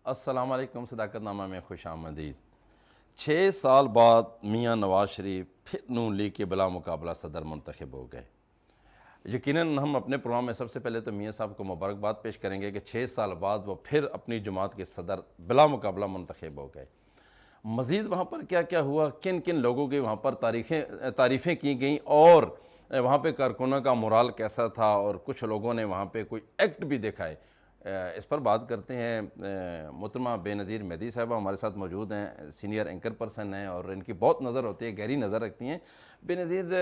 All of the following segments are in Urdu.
السلام علیکم، صداقت نامہ میں خوش آمدید۔ 6 سال بعد میاں نواز شریف پھر نون لیگ کے بلا مقابلہ صدر منتخب ہو گئے۔ یقیناً ہم اپنے پروگرام میں سب سے پہلے تو میاں صاحب کو مبارکباد پیش کریں گے کہ 6 سال بعد وہ پھر اپنی جماعت کے صدر بلا مقابلہ منتخب ہو گئے۔ مزید وہاں پر کیا کیا ہوا، کن کن لوگوں کے وہاں پر تعریفیں کی گئیں، اور وہاں پہ کارکنوں کا مورال کیسا تھا، اور کچھ لوگوں نے وہاں پہ کوئی ایکٹ بھی دکھائے، اس پر بات کرتے ہیں۔ محترمہ بے نظیر مہدی صاحبہ ہمارے ساتھ موجود ہیں، سینئر اینکر پرسن ہیں اور ان کی بہت نظر ہوتی ہے، گہری نظر رکھتی ہیں۔ بے نظیر،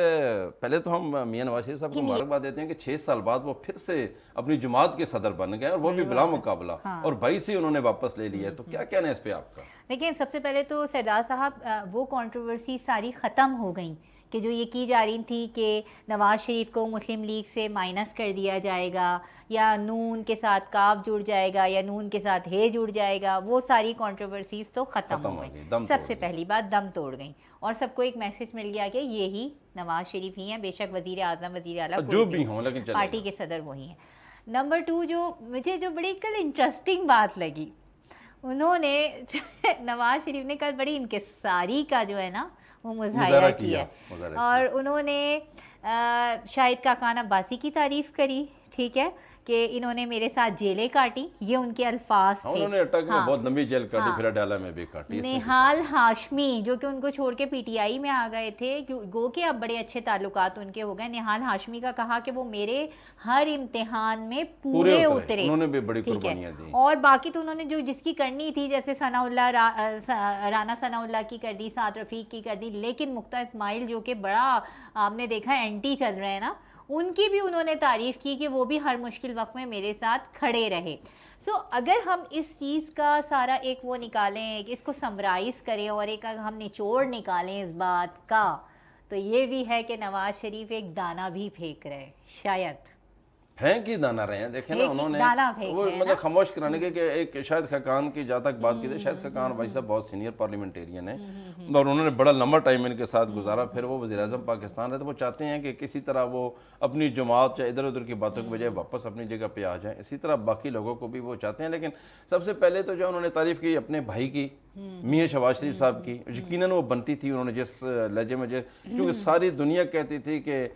پہلے تو ہم میاں نواز شریف صاحب کو مبارکباد دیتے ہیں کہ 6 سال بعد وہ پھر سے اپنی جماعت کے صدر بن گئے، اور وہ بھی بلا مقابلہ، اور 22 ہی انہوں نے واپس لے لیا ہے، تو کیا کہنا ہے اس پہ آپ کا؟ دیکھیں، سب سے پہلے تو سردار صاحب وہ کنٹروورسی ساری ختم ہو گئیں کہ جو یہ کی جا رہی تھی کہ نواز شریف کو مسلم لیگ سے مائنس کر دیا جائے گا، یا نون کے ساتھ کاف جڑ جائے گا، یا نون کے ساتھ ہے جڑ جائے گا، وہ ساری کنٹروورسیز تو ختم ہو گئی۔ سب سے پہلی بات دم توڑ گئیں، اور سب کو ایک میسج مل گیا کہ یہی نواز شریف ہی ہیں، بے شک وزیر اعظم، وزیر اعلیٰ جو بھی ہوں لیکن پارٹی کے صدر وہی ہیں۔ نمبر 2، جو مجھے بڑی کل انٹرسٹنگ بات لگی، انہوں نے نواز شریف نے کل بڑی انکساری کا جو ہے نا وہ مظاہرہ کیا، اور انہوں نے شاہد خاقان عباسی کی تعریف کری، ٹھیک ہے، کہ انہوں نے میرے ساتھ جیلیں کاٹی، یہ ان کے الفاظ تھے۔ انہوں نے اٹک میں بہت لمبی جیل کاٹی، پھر اڈیالہ میں بھی کاٹی۔ نہال ہاشمی جو کہ ان کو چھوڑ کے پی ٹی آئی میں آ گئے تھے، گو کہ اب بڑے اچھے تعلقات ان کے ہو گئے، نہال ہاشمی کا کہا کہ وہ میرے ہر امتحان میں پورے اترے، انہوں نے بھی بڑی قربانیاں دی، اور باقی تو انہوں نے جو جس کی کرنی تھی، جیسے رانا ثناء اللہ کی کر دی، سعد رفیق کی کر دی، لیکن مختار اسماعیل جو کہ بڑا آپ نے دیکھا اینٹی چل رہے ہیں نا، ان کی بھی انہوں نے تعریف کی کہ وہ بھی ہر مشکل وقت میں میرے ساتھ کھڑے رہے۔ اگر ہم اس چیز کا سارا ایک وہ نکالیں، اس کو سمرائز کریں، اور ایک ہم نچوڑ نکالیں اس بات کا، تو یہ بھی ہے کہ نواز شریف ایک دانہ بھی پھینک رہے، شاید پھینک ہی دانا رہے ہیں۔ دیکھیں نا، انہوں نے وہ مطلب خاموش کرانے کے کہ ایک شاہد خاقان کی جہاں تک بات کی تھی، شاہد خاقان بھائی صاحب بہت سینئر پارلیمنٹیرین ہیں، اور انہوں نے بڑا لمبا ٹائم ان کے ساتھ گزارا، پھر وہ وزیر اعظم پاکستان رہے، تو وہ چاہتے ہیں کہ کسی طرح وہ اپنی جماعت چاہے ادھر ادھر کی باتوں کے بجائے واپس اپنی جگہ پہ آ جائیں، اسی طرح باقی لوگوں کو بھی وہ چاہتے ہیں۔ لیکن سب سے پہلے تو جو انہوں نے تعریف کی اپنے بھائی کی، میاں شہباز شریف صاحب کی، یقیناً وہ بنتی تھی، انہوں نے جس لہجے میں کیونکہ ساری دنیا کہتی تھی کہ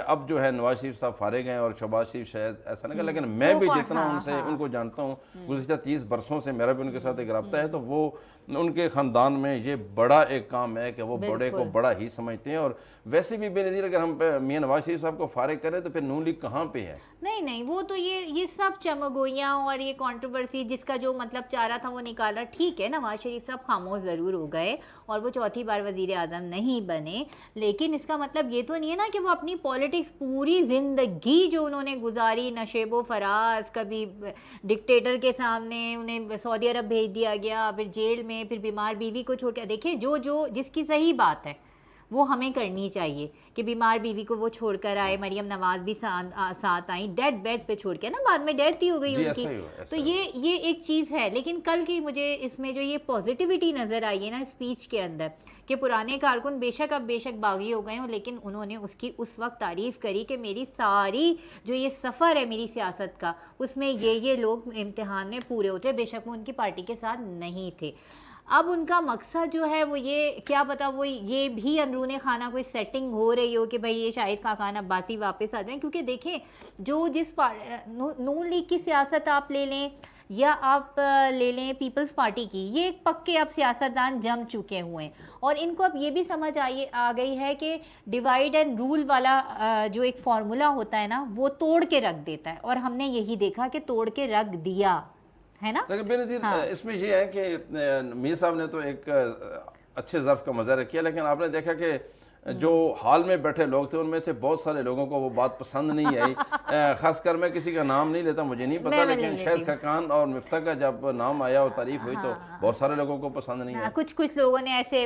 اب جو ہے نواز شریف صاحب فارغ ہیں اور شہباز شریف شاید ایسا نہ کہ، لیکن میں بھی جتنا ان کو جانتا ہوں، گزشتہ 30 برسوں سے میرا بھی ان کے ساتھ ایک رابطہ ہے، تو وہ ان کے خاندان میں یہ بڑا ایک کام ہے کہ وہ بڑے کو بڑا ہی سمجھتے ہیں۔ اور ویسے بھی بے نظیر، اگر ہم میاں نواز شریف صاحب کو فارغ کریں تو پھر نون لیگ کہاں پہ ہے؟ نہیں، وہ تو یہ سب چمگوئیاں اور یہ کنٹروورسی جس کا جو مطلب چاہ رہا تھا وہ نکالا، ٹھیک ہے، نواز شریف صاحب خاموش ضرور ہو گئے اور وہ چوتھی بار وزیر اعظم نہیں بنے، لیکن اس کا مطلب یہ تو نہیں ہے نا کہ وہ اپنی پولیٹکس پوری زندگی جو انہوں نے گزاری، نشیب و فراز، کبھی ڈکٹیٹر کے سامنے انہیں سعودی عرب بھیج دیا گیا، پھر جیل میں، پھر بیمار بیوی کو چھوڑ کے، دیکھیں جو جس کی صحیح بات ہے وہ ہمیں کرنی چاہیے کہ بیمار بیوی کو وہ چھوڑ کر آئے، مریم نواز بھی ساتھ آئیں، ڈیڈ بیڈ پہ چھوڑ کے نا، بعد میں ڈیتھ ہی ہو گئی ان کی، تو یہ ایک چیز ہے۔ لیکن کل کی مجھے اس میں جو یہ پازیٹیوٹی نظر آئی ہے نا اسپیچ کے اندر، کہ پرانے کارکن بے شک باغی ہو گئے ہوں، لیکن انہوں نے اس کی اس وقت تعریف کری کہ میری ساری جو یہ سفر ہے میری سیاست کا، اس میں یہ لوگ امتحان میں پورے ہوتے، بے شک وہ ان کی پارٹی کے ساتھ نہیں تھے۔ اب ان کا مقصد جو ہے وہ یہ، کیا پتا وہ یہ بھی اندرون خانہ کوئی سیٹنگ ہو رہی ہو کہ بھئی یہ شاہد خاقان عباسی واپس آ جائیں، کیونکہ دیکھیں جو نون لیگ کی سیاست آپ لے لیں یا آپ لے لیں پیپلز پارٹی کی، یہ ایک پکے اب سیاستدان جم چکے ہوئے ہیں، اور ان کو اب یہ بھی سمجھ آ گئی ہے کہ ڈیوائیڈ اینڈ رول والا جو ایک فارمولا ہوتا ہے نا، وہ توڑ کے رکھ دیتا ہے، اور ہم نے یہی دیکھا کہ توڑ کے رکھ دیا ہے نا۔ لیکن بے نظیر، اس میں یہ ہے کہ میر صاحب نے تو ایک اچھے ظرف کا مظاہرہ کیا، لیکن آپ نے دیکھا کہ جو حال میں بیٹھے لوگ تھے ان میں سے بہت سارے لوگوں کو وہ بات پسند نہیں آئی، خاص کر میں کسی کا نام نہیں لیتا، مجھے نہیں پتا، لیکن شاہد خاقان اور مفتاح کا جب نام آیا اور تعریف ہوئی تو بہت سارے لوگوں کو پسند نہیں آیا۔ کچھ لوگوں نے ایسے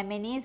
MNAs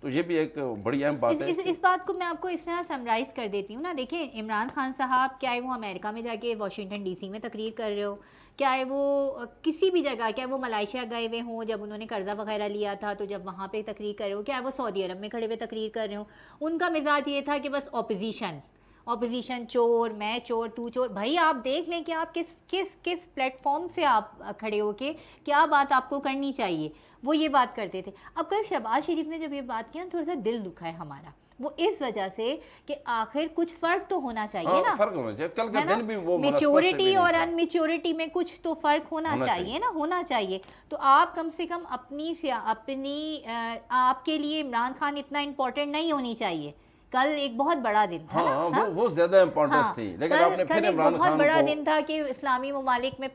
تو یہ بھی ایک بڑی اہم بات ہے. اس بات کو میں آپ کو اس طرح سمرائز کر دیتی ہوں نا. دیکھیں عمران خان صاحب کیا ہے وہ امریکہ میں جا کے واشنگٹن ڈی سی میں تقریر کر رہے ہو، کیا ہے وہ کسی بھی جگہ، کیا وہ ملائیشیا گئے ہوئے ہوں جب انہوں نے قرضہ وغیرہ لیا تھا تو جب وہاں پہ تقریر کر رہے ہو، کیا وہ سعودی عرب میں کھڑے ہوئے تقریر کر رہے ہوں، ان کا مزاج یہ تھا کہ بس اپوزیشن چور، میں چور، تو چور. بھائی آپ دیکھ لیں کہ آپ کس پلیٹ فارم سے آپ کھڑے ہو کے کیا بات آپ کو کرنی چاہیے، وہ یہ بات کرتے تھے. اب کل شہباز شریف نے جب یہ بات کیا تھوڑا سا دل دکھا ہے ہمارا، وہ اس وجہ سے کہ آخر کچھ فرق تو ہونا چاہیے نا، فرق ہونا چاہیے. کل کا دن بھی وہ میچورٹی اور ان میچورٹی میں کچھ تو فرق ہونا چاہیے نا، ہونا چاہیے. تو آپ کم سے کم اپنی آپ کے لیے عمران خان اتنا امپورٹنٹ نہیں ہونی چاہیے. کل ایک بہت بڑا دن تھا، وہ زیادہ امپورٹنس تھی، لیکن آپ نے پھر عمران خان کو بہت بڑا دن تھا کہ اسلامی ممالک میں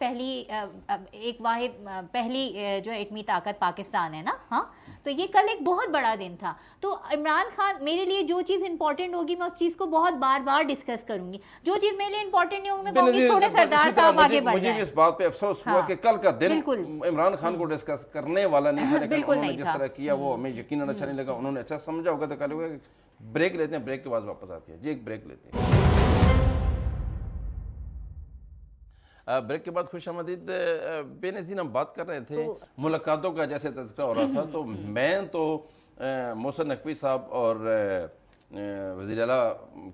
پہلی جو ایٹمی طاقت پاکستان ہے نا. ہاں تو یہ کل ایک بہت بڑا دن تھا. تو عمران خان میرے لیے جو چیز امپورٹنٹ ہوگی میں اس چیز کو بہت بار ڈسکس کروں گی، جو چیز میرے لیے امپورٹنٹ نہیں ہوگی میں کہوں گی چھوڑے سردار صاحب آگے بڑھ جائیں. مجھے اس بات پہ افسوس ہوا کہ کل کا دن عمران خان کو ڈسکس کرنے والا نہیں تھا، لیکن انہوں نے جس طرح کیا وہ ہمیں یقیناً اچھا نہیں لگا. انہوں نے اچھا سمجھا ہوگا تو کل ہوگا. بریک لیتے ہیں، بریک کے بعد واپس آتے ہیں. جی ایک بریک لیتے ہیں. بریک کے بعد خوش آمدید. بے نظیر ہم بات کر رہے تھے ملاقاتوں کا، جیسے تذکرہ ہو رہا تھا، تو میں تو محسن نقوی صاحب اور وزیر اعلیٰ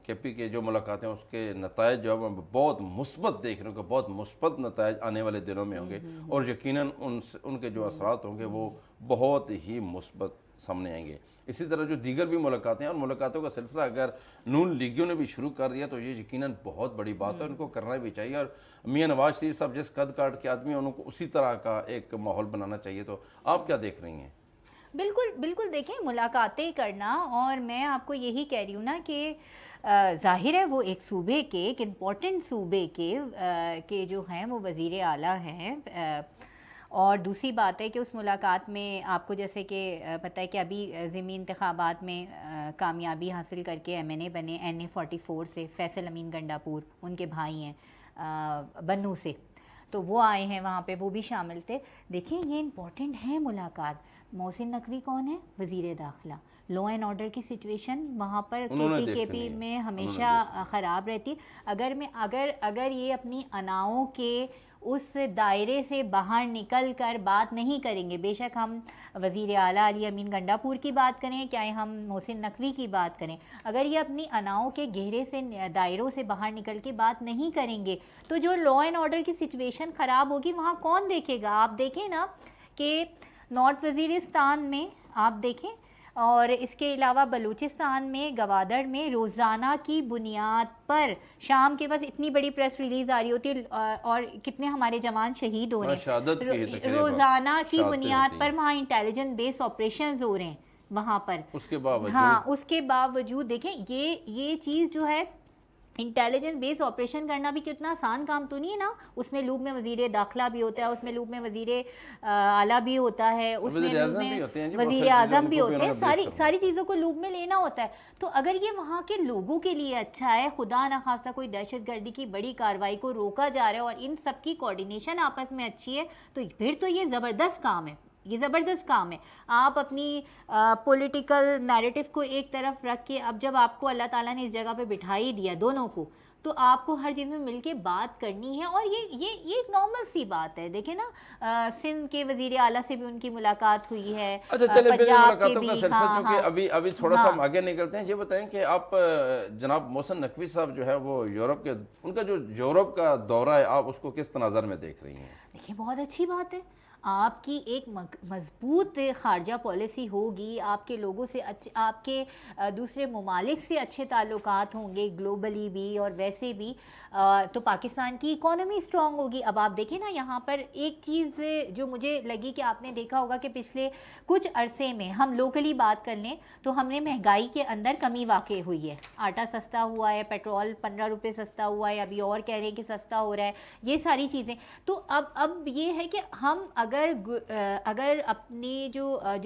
کے پی کے جو ملاقاتیں اس کے نتائج جو ہے بہت مثبت دیکھ رہے ہوں کہ بہت مثبت نتائج آنے والے دنوں میں ہوں گے، اور یقیناً ان کے جو اثرات ہوں گے وہ بہت ہی مثبت سامنے آئیں گے. اسی طرح جو دیگر بھی ملاقاتیں ہیں، اور ملاقاتوں کا سلسلہ اگر نون لیگیوں نے بھی شروع کر دیا تو یہ یقیناً بہت بڑی بات ہے، ان کو کرنا بھی چاہیے. اور میاں نواز شریف صاحب جس قد کاٹ کے آدمی ہیں ان کو اسی طرح کا ایک ماحول بنانا چاہیے. تو آپ کیا دیکھ رہی ہیں؟ بالکل دیکھیں ملاقاتیں کرنا، اور میں آپ کو یہی کہہ رہی ہوں نا کہ ظاہر ہے وہ ایک صوبے کے، ایک امپورٹنٹ صوبے کے جو ہیں وہ وزیر اعلیٰ ہیں. اور دوسری بات ہے کہ اس ملاقات میں آپ کو جیسے کہ پتہ ہے کہ ابھی ضمنی انتخابات میں کامیابی حاصل کر کے MNA بنے NA44 سے فیصل امین گنڈاپور، ان کے بھائی ہیں بنو سے، تو وہ آئے ہیں وہاں پہ، وہ بھی شامل تھے. دیکھیں یہ امپورٹنٹ ہے ملاقات. محسن نقوی کون ہے؟ وزیر داخلہ. لا اینڈ آرڈر کی سچویشن وہاں پر KP میں ہمیشہ خراب رہتی. اگر یہ اپنی اناؤں کے اس دائرے سے باہر نکل کر بات نہیں کریں گے، بے شک ہم وزیر اعلیٰ علی امین گنڈاپور کی بات کریں، کیا ہم محسن نقوی کی بات کریں، اگر یہ اپنی اناؤں کے گہرے سے دائروں سے باہر نکل کے بات نہیں کریں گے تو جو لا اینڈ آرڈر کی سچویشن خراب ہوگی وہاں کون دیکھے گا؟ آپ دیکھیں نا کہ نارتھ وزیرستان میں آپ دیکھیں، اور اس کے علاوہ بلوچستان میں گوادر میں روزانہ کی بنیاد پر شام کے بس اتنی بڑی پریس ریلیز آ رہی ہوتی ہے، اور کتنے ہمارے جوان شہید ہو رہے ہیں روزانہ کی بنیاد پر. وہاں انٹیلیجنس بیس آپریشنز ہو رہے ہیں وہاں پر. اس کے باوجود دیکھیں یہ چیز جو ہے انٹیلیجنس بیس آپریشن کرنا بھی کتنا آسان کام تو نہیں ہے نا. اس میں لوپ میں وزیر داخلہ بھی ہوتا ہے، اس میں لوپ میں وزیر اعلیٰ بھی ہوتا ہے، اس میں لوپ میں وزیر اعظم بھی ہوتے ہیں. ساری چیزوں کو لوپ میں لینا ہوتا ہے. تو اگر یہ وہاں کے لوگوں کے لیے اچھا ہے، خدا نخواستہ کوئی دہشت گردی کی بڑی کارروائی کو روکا جا رہا ہے اور ان سب کی کوارڈینیشن آپس میں اچھی ہے، تو پھر تو یہ زبردست کام ہے. یہ زبردست کام ہے. آپ اپنی پولیٹیکل نیریٹو کو ایک طرف رکھ کے، اب جب آپ کو اللہ تعالیٰ نے اس جگہ پہ بٹھا ہی دیا دونوں کو، تو آپ کو ہر چیز میں مل کے بات کرنی ہے. اور یہ ایک نارمل سی بات ہے. دیکھیں نا سندھ کے وزیر اعلیٰ سے بھی ان کی ملاقات ہوئی ہے. اچھا چلے ملاقاتوں کا سلسلہ چونکہ ابھی تھوڑا سا ہم آگے نکلتے ہیں. یہ بتائیں کہ آپ جناب محسن نقوی صاحب جو ہے وہ یورپ کے، ان کا جو یورپ کا دورہ ہے، آپ اس کو کس تناظر میں دیکھ رہی ہیں؟ دیکھیں بہت اچھی بات ہے. آپ کی ایک مضبوط خارجہ پالیسی ہوگی، آپ کے لوگوں سے آپ کے دوسرے ممالک سے اچھے تعلقات ہوں گے گلوبلی بھی اور ویسے بھی، تو پاکستان کی اکانومی سٹرونگ ہوگی. اب آپ دیکھیں نا یہاں پر ایک چیز جو مجھے لگی کہ آپ نے دیکھا ہوگا کہ پچھلے کچھ عرصے میں ہم لوکلی بات کر لیں تو ہم نے مہنگائی کے اندر کمی واقع ہوئی ہے. آٹا سستا ہوا ہے، پیٹرول 15 روپے سستا ہوا ہے، ابھی اور کہہ رہے ہیں کہ سستا ہو رہا ہے، یہ ساری چیزیں. تو اب یہ ہے کہ ہم اگر اپنی جو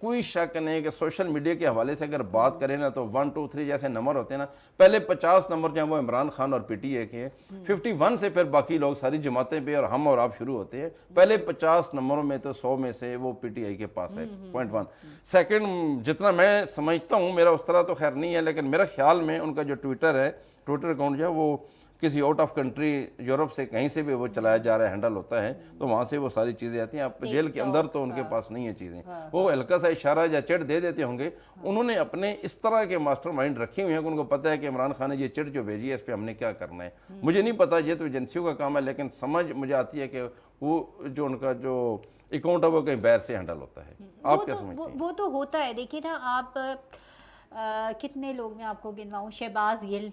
کوئی شک نہیں کہ سوشل میڈیا کے حوالے سے اگر بات کریں نا تو 1 2 3 جیسے نمبر ہوتے ہیں نا، پہلے 50 نمبر جو ہیں وہ عمران خان اور پی ٹی اے کے ہیں، 51 سے پھر باقی لوگ ساری جماعتیں پہ اور ہم اور آپ شروع ہوتے ہیں. پہلے 50 نمبروں میں تو 100 میں سے وہ پی ٹی آئی کے پاس ہے. پوائنٹ 1. سیکنڈ، جتنا میں سمجھتا ہوں، میرا اس طرح تو خیر نہیں ہے، لیکن میرا خیال میں ان کا جو ٹویٹر اکاؤنٹ جو ہے وہ کسی آؤٹ آف کنٹری، یورپ سے کہیں سے بھی وہ چلایا جا رہا ہے، ہینڈل ہوتا ہے، تو وہاں سے وہ ساری چیزیں آتی ہیں. اب جیل کے اندر تو ان کے پاس نہیں ہیں چیزیں، وہ ہلکا سا اشارہ یا چٹ دے دیتے ہوں گے. انہوں نے اپنے اس طرح کے ماسٹر مائنڈ رکھے ہوئے ہیں کہ ان کو پتہ ہے کہ عمران خان نے یہ چٹ جو بھیجی ہے اس پہ ہم نے کیا کرنا ہے. مجھے نہیں پتا، یہ تو ایجنسیوں کا کام ہے، لیکن سمجھ مجھے آتی ہے کہ وہ جو ان کا جو اکاؤنٹ ہے وہ کہیں باہر سے ہینڈل ہوتا ہے. آپ کیا سمجھتے ہیں؟ وہ تو ہوتا ہے. دیکھیے نا، آپ کتنے لوگ میں آپ کو گنواؤں، شہباز گل،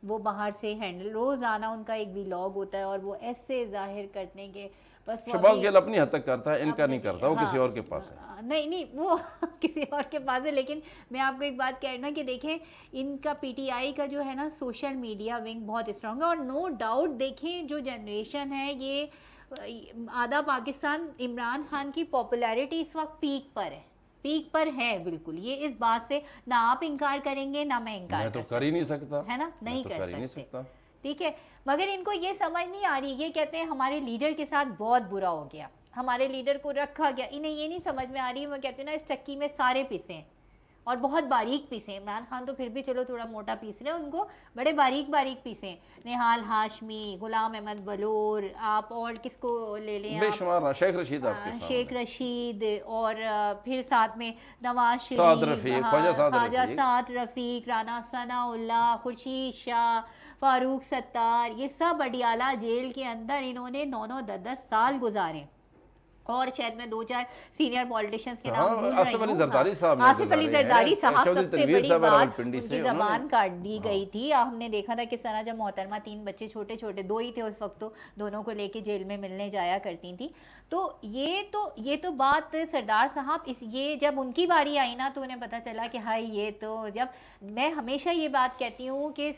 وہ باہر سے ہینڈل، روزانہ ان کا ایک ویلاگ ہوتا ہے اور وہ ایسے ظاہر کرنے کے بس. شہباز گل اپنی حد تک کرتا ہے، ان کا نہیں کرتا، وہ کسی اور کے پاس ہے. نہیں وہ کسی اور کے پاس ہے. لیکن میں آپ کو ایک بات کہہ رہی ہوں کہ دیکھیں، ان کا پی ٹی آئی کا جو ہے نا سوشل میڈیا ونگ بہت اسٹرانگ ہے، اور نو ڈاؤٹ دیکھیں جو جنریشن ہے، یہ آدھا پاکستان عمران خان کی پاپولیرٹی اس وقت پیک پر ہے بالکل. یہ اس بات سے نہ آپ انکار کریں گے نہ میں انکار میں تو کر ہی نہیں سکتا، ہے نا، نہیں کر سکتا. ٹھیک ہے، مگر ان کو یہ سمجھ نہیں آ رہی. یہ کہتے ہیں ہمارے لیڈر کے ساتھ بہت برا ہو گیا، ہمارے لیڈر کو رکھا گیا. انہیں یہ نہیں سمجھ میں آ رہی. میں کہتی ہوں نا، اس چکی میں سارے پیسے اور بہت باریک پیسے. عمران خان تو پھر بھی چلو تھوڑا موٹا پیس رہے ہیں، ان کو بڑے باریک پیسے. نہال ہاشمی، غلام احمد بلور، آپ اور کس کو لے لیں، بے شمار. شیخ رشید، آپ کے سامنے شیخ رشید، اور پھر ساتھ میں نواز شریف، خواجہ سعد رفیق، رانا ثناء اللہ، خورشید شاہ، فاروق ستار، یہ سب اڈیالہ جیل کے اندر انہوں نے 9-10 سال گزارے. اور شاید میں 2-4 سینئر پولیٹیشنز کے نام بھول رہی ہوں. آصف علی زرداری صاحب سب سے بڑی بات ان کی زبان کاٹ دی گئی تھی. ہم نے دیکھا تھا کس طرح جب محترمہ 3 بچے چھوٹے 2 ہی تھے اس وقت، تو دونوں کو لے کے جیل میں ملنے جایا کرتی تھی. تو یہ تو بات سردار صاحب، یہ جب ان کی باری آئی نا تو انہیں پتہ چلا کہ ہائی یہ تو. جب میں ہمیشہ یہ بات کہتی ہوں کہ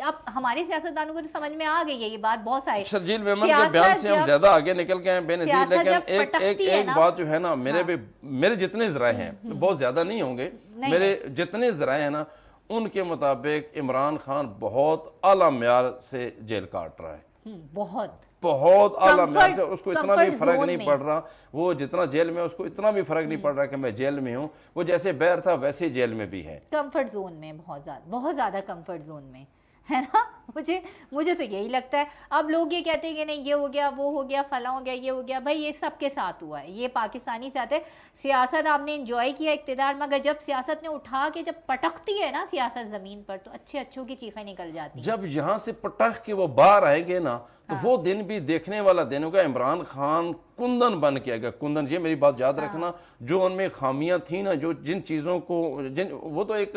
اب ہمارے سیاستدانوں کو تو سمجھ میں آ گئی ہے یہ بات. بہت سارے شرجیل میمن کے بیان سے ہم زیادہ آگے نکل گئے ہیں بے نظیر، لیکن ایک بات جو ہے نا، میرے جتنے ذرائع ہیں بہت زیادہ نہیں ہوں گے، میرے جتنے ذرائع ہیں نا ان کے مطابق عمران خان بہت اعلیٰ معیار سے جیل کاٹ رہا ہے. بہت اعلیٰ معیار سے. اس کو اتنا بھی فرق نہیں پڑ رہا، وہ جتنا جیل میں اس کو اتنا بھی فرق نہیں پڑ رہا کہ میں جیل میں ہوں. وہ جیسے باہر تھا ویسے جیل میں بھی ہے، کمفرٹ زون میں، بہت زیادہ کمفرٹ زون میں ہے نا. مجھے تو یہی لگتا ہے. اب لوگ یہ کہتے ہیں کہ نہیں یہ ہو گیا، وہ ہو گیا، فلاں ہو گیا، یہ ہو گیا. بھائی یہ سب کے ساتھ ہوا ہے، یہ پاکستانی ساتھ ہے. سیاست آپ نے انجوائے کیا اقتدار، مگر جب سیاست نے اٹھا کے جب پٹکتی ہے نا سیاست زمین پر، تو اچھوں کی چیخیں نکل جاتی ہیں. جب یہاں سے پٹک کے وہ باہر آئیں گے نا تو وہ دن بھی دیکھنے والا دن ہوگا. عمران خان کندن بن کے آئے گا، کندن. یہ میری بات یاد رکھنا، جو ان میں خامیاں تھیں نا، جن چیزوں کو وہ تو ایک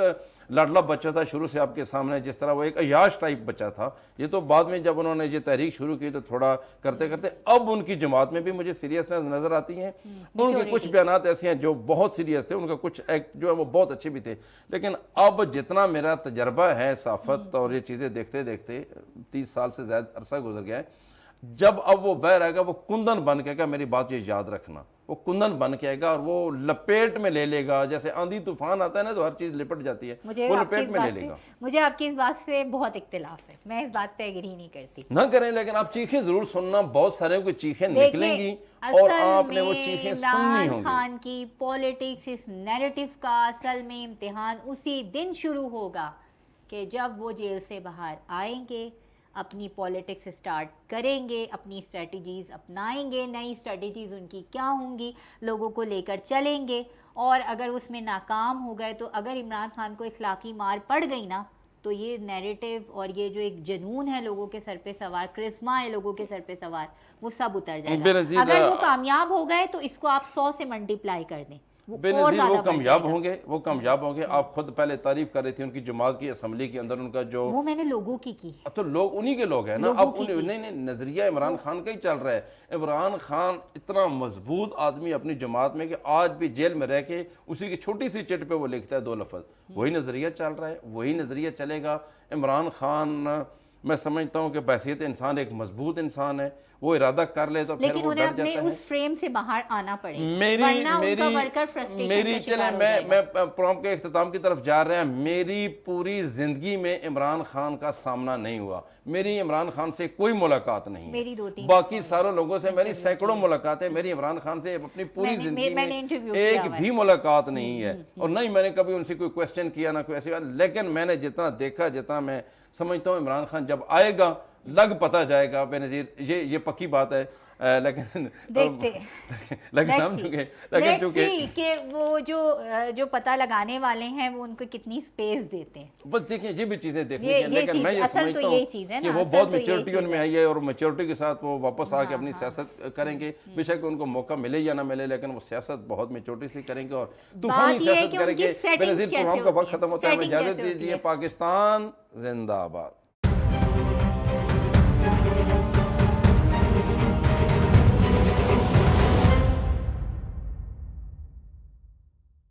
لاڈلا بچہ تھا شروع سے آپ کے سامنے، جس طرح وہ ایک عیاش ٹائپ بچہ تھا. یہ تو بعد میں جب انہوں نے یہ تحریک شروع کی تو تھوڑا کرتے اب ان کی جماعت میں بھی مجھے سیریسنس نظر آتی ہیں. ان کے کچھ بیانات ایسے ہیں جو بہت سیریس تھے، ان کا کچھ ایکٹ جو ہے وہ بہت اچھے بھی تھے. لیکن اب جتنا میرا تجربہ ہے صحافت اور یہ چیزیں دیکھتے 30 سال سے زیادہ عرصہ گزر گیا ہے، جب اب وہ باہر آئے گا وہ کندن بن کے آئے گا. میری بات یہ یاد رکھنا، وہ کندن بن کے آئے گا اور وہ لپیٹ میں لے لے گا. جیسے آندھی طوفان آتا ہے نا تو ہر چیز لپٹ جاتی ہے، وہ لپیٹ میں لے لے گا. مجھے آپ کی اس بات سے بہت اختلاف ہے، میں اس بات پہ ایگری نہیں کرتی. نہ کریں، لیکن آپ چیخیں ضرور سننا. بہت سارے کو چیخیں نکلیں گی اور آپ نے وہ چیخیں سننی ہوں گی. عمران خان کی پولیٹکس، اس نیریٹو کا اصل میں امتحان اسی دن شروع ہوگا کہ جب وہ جیل سے باہر آئیں گے، اپنی پولیٹکس سٹارٹ کریں گے، اپنی اسٹریٹجیز اپنائیں گے. نئی اسٹریٹجیز ان کی کیا ہوں گی، لوگوں کو لے کر چلیں گے. اور اگر اس میں ناکام ہو گئے تو اگر عمران خان کو اخلاقی مار پڑ گئی نا تو یہ نیریٹو اور یہ جو ایک جنون ہے لوگوں کے سر پہ سوار، کرسما ہے لوگوں کے سر پہ سوار، وہ سب اتر جائے گا. اگر وہ کامیاب ہو گئے تو اس کو آپ 100 سے ملٹیپلائی کر دیں. بے نظیر وہ کامیاب ہوں گے. آپ خود پہلے تعریف کر رہی تھی ان کی جماعت کی اسمبلی کے اندر ان کا جو، وہ میں نے لوگوں کی تو لوگ انہی کے لوگ ہیں نا. اب نہیں نظریہ عمران خان کا ہی چل رہا ہے. عمران خان اتنا مضبوط آدمی اپنی جماعت میں کہ آج بھی جیل میں رہ کے اسی کی چھوٹی سی چٹ پہ وہ لکھتا ہے 2 لفظ. وہی نظریہ چل رہا ہے، وہی نظریہ چلے گا. عمران خان میں سمجھتا ہوں کہ بحیثیت انسان ایک مضبوط انسان ہے. وہ ارادہ کر لے تو پھر لیکن وہ انہیں ڈٹ اپنے جاتا ہے. اس فریم سے باہر آنا پڑے میری ورنہ ان کا ورکر فرسٹریشن میری کا شکار ہو میں جائے گا. پروگرام کے اختتام کی طرف جا رہے ہیں. میری پوری زندگی میں عمران خان کا سامنا نہیں ہوا. میری عمران خان سے کوئی ملاقات نہیں ہے. میری 2-3 باقی ساروں لوگوں سے میری سینکڑوں ملاقاتیں. میری عمران خان سے اپنی پوری زندگی میں ایک بھی ملاقات نہیں ہے, اور نہ ہی میں نے کبھی ان سے کوئی کویسچن کیا, نہ کوئی ایسی بات. لیکن میں نے جتنا دیکھا, جتنا میں سمجھتا ہوں عمران خان جب آئے گا لگ پتہ جائے گا بے نظیر, یہ پکی بات ہے. لیکن دیکھتے لیکن ہم چونکہ کہ وہ جو پتہ لگانے والے ہیں وہ ان کو کتنی سپیس دیتے ہیں. بس دیکھیں یہ بھی چیزیں دیکھنی ہیں, لیکن میں یہ سمجھتا ہوں کہ وہ بہت میچورٹی ان میں آئی ہے, اور میچورٹی کے ساتھ وہ واپس آ کے اپنی سیاست کریں گے. بے شک ان کو موقع ملے یا نہ ملے, لیکن وہ سیاست بہت میچورٹی سے کریں گے اور طوفانی سیاست کریں گے. بے نظیر پروگرام کا وقت ختم ہوتا ہے, ہمیں اجازت دیجیے. پاکستان زندہ باد.